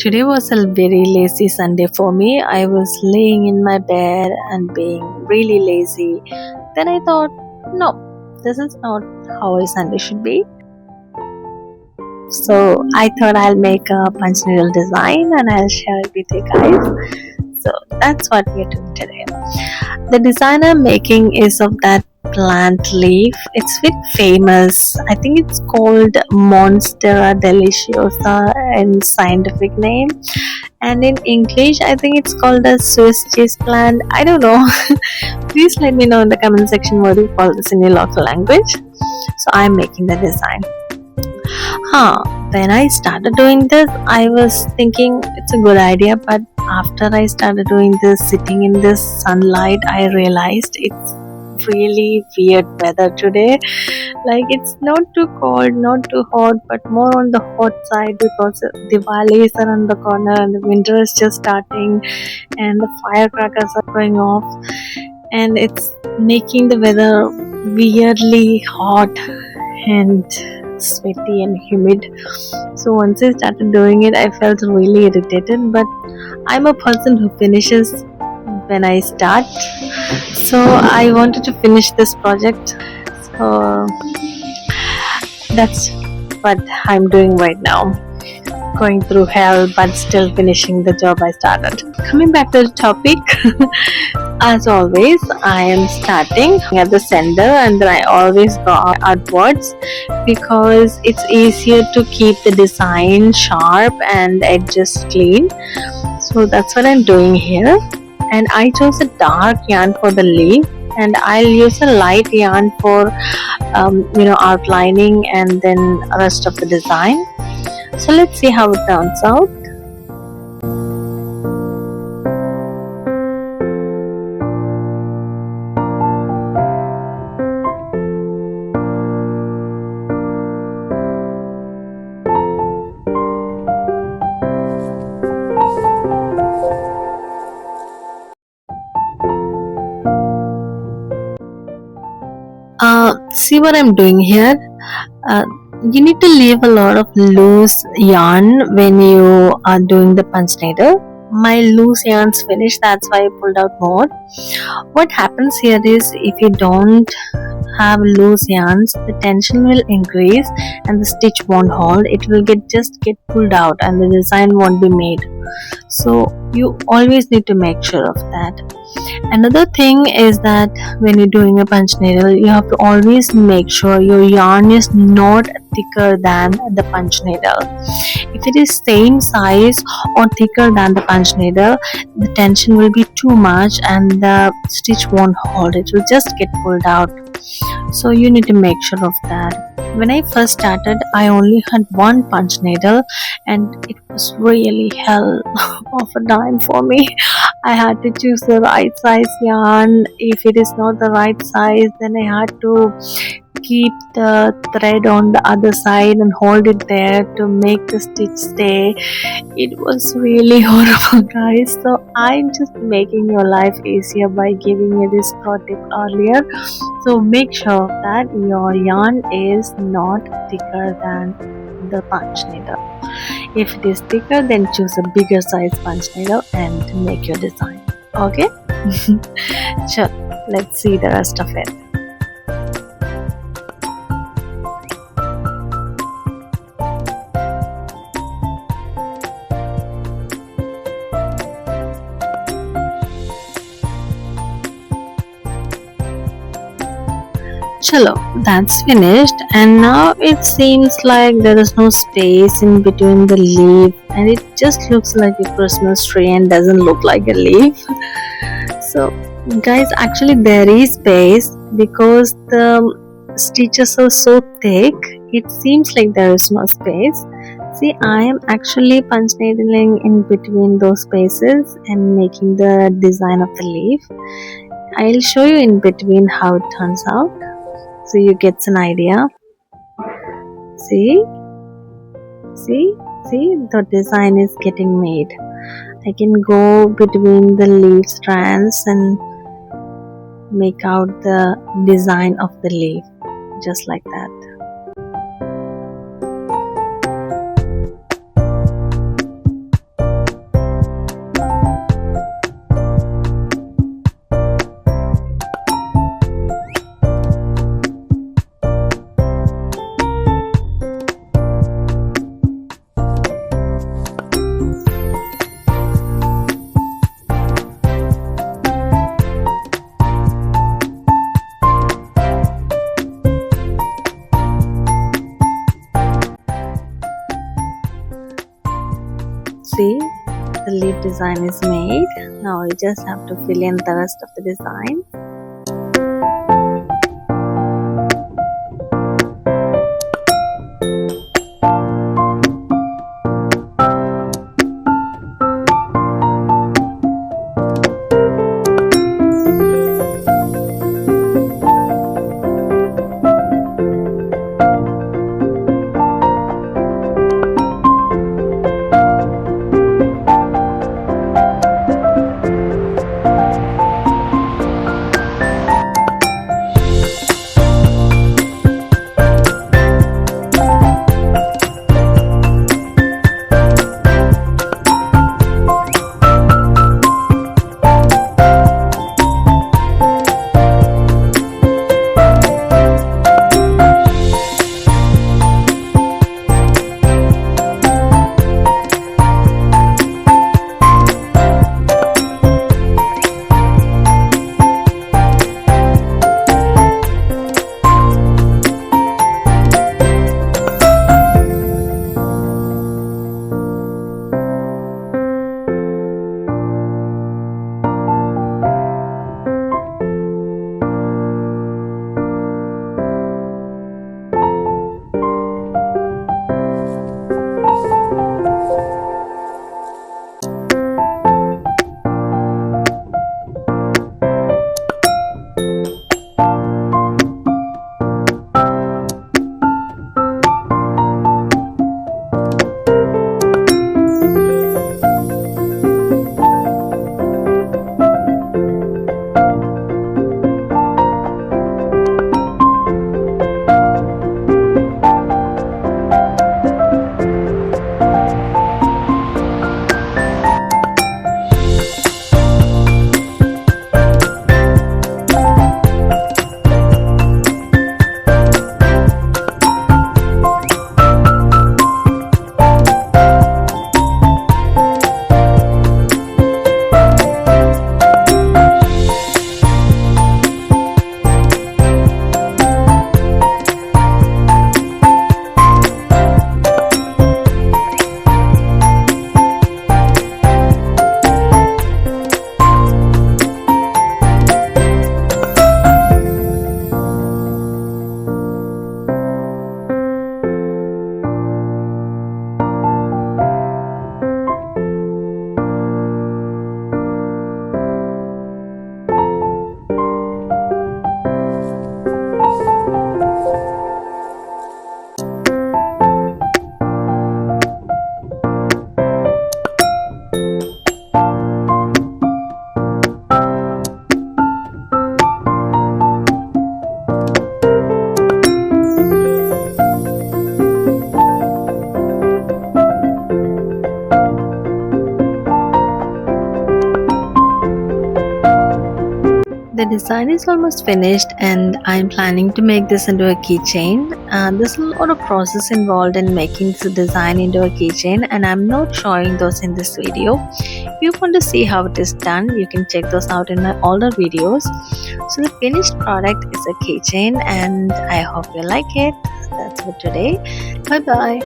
Today was a very lazy Sunday for me. I was laying in my bed and being really lazy. Then I thought, no, this is not how a Sunday should be. So I thought I'll make a punch needle design and I'll share it with you guys. So that's what we're doing today. The design I'm making is of that plant leaf. It's very famous. I think it's called Monstera deliciosa in scientific name. And in English, I think it's called a Swiss cheese plant. I don't know. Please let me know in the comment section what you call this in your local language. So I'm making the design. When I started doing this, I was thinking it's a good idea, but after I started doing this, sitting in this sunlight, I realized it's really weird weather today. Like it's not too cold, not too hot, but more on the hot side because Diwali is around the corner and the winter is just starting and the firecrackers are going off and it's making the weather weirdly hot and sweaty and humid. So once I started doing it, I felt really irritated, but I'm a person who finishes when I start. So I wanted to finish this project. So that's what I'm doing right now. Going through hell but still finishing the job I started. Coming back to the topic, as always, I am starting at the center and then I always go outwards because it's easier to keep the design sharp and edges clean. So that's what I'm doing here. And I chose a dark yarn for the leaf and I'll use a light yarn for outlining and then rest of the design. So let's see how it turns out. See what I'm doing here? You need to leave a lot of loose yarn when you are doing the punch needle. My loose yarn's finished, that's why I pulled out more. What happens here is if you don't have loose yarns, the tension will increase and the stitch won't hold. It will get pulled out and the design won't be made. So you always need to make sure of that. Another thing is that when you're doing a punch needle, you have to always make sure your yarn is not thicker than the punch needle. If it is same size or thicker than the punch needle, the tension will be too much and the stitch won't hold. It will just get pulled out. So you need to make sure of that. When I first started, I only had one punch needle and it was really hell of a time for me. I had to choose the right size yarn. If it is not the right size, then I had to keep the thread on the other side and hold it there to make the stitch stay. It was really horrible, guys. So I'm just making your life easier by giving you this pro tip earlier. So make sure that your yarn is not thicker than the punch needle. If it is thicker, then choose a bigger size punch needle and make your design. Okay? Sure, let's see the rest of it. Chalo, that's finished and now it seems like there is no space in between the leaf and it just looks like a Christmas tree and doesn't look like a leaf. So guys, actually there is space because the stitches are so thick, it seems like there is no space. See, I am actually punch needling in between those spaces and making the design of the leaf. I'll show you in between how it turns out, so you get an idea. See, the design is getting made. I can go between the leaf strands and make out the design of the leaf just like that. See, the leaf design is made. Now you just have to fill in the rest of the design. The design is almost finished and I'm planning to make this into a keychain. There's a lot of process involved in making this design into a keychain and I'm not showing those in this video. If you want to see how it is done, you can check those out in my older videos. So the finished product is a keychain and I hope you like it. That's for today. Bye bye.